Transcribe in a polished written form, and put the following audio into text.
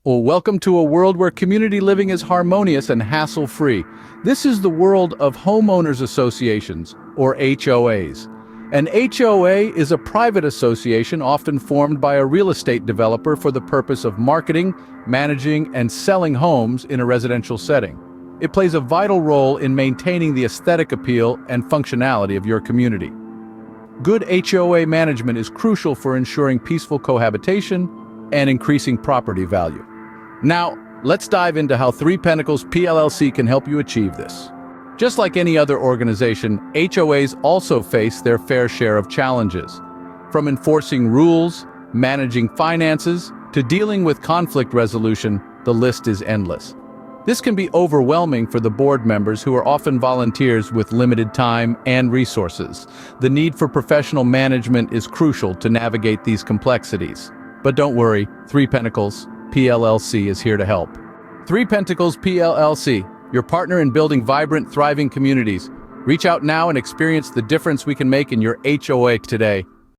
Well, welcome to a world where community living is harmonious and hassle-free. This is the world of Homeowners Associations, or HOAs. An HOA is a private association often formed by a real estate developer for the purpose of marketing, managing, and selling homes in a residential setting. It plays a vital role in maintaining the aesthetic appeal and functionality of your community. Good HOA management is crucial for ensuring peaceful cohabitation and increasing property value. Now, let's dive into how Three Pentacles PLLC can help you achieve this. Just like any other organization, HOAs also face their fair share of challenges. From enforcing rules, managing finances, to dealing with conflict resolution, the list is endless. This can be overwhelming for the board members who are often volunteers with limited time and resources. The need for professional management is crucial to navigate these complexities. But don't worry, Three Pentacles PLLC is here to help. Three Pentacles PLLC, your partner in building vibrant, thriving communities. Reach out now and experience the difference we can make in your HOA today.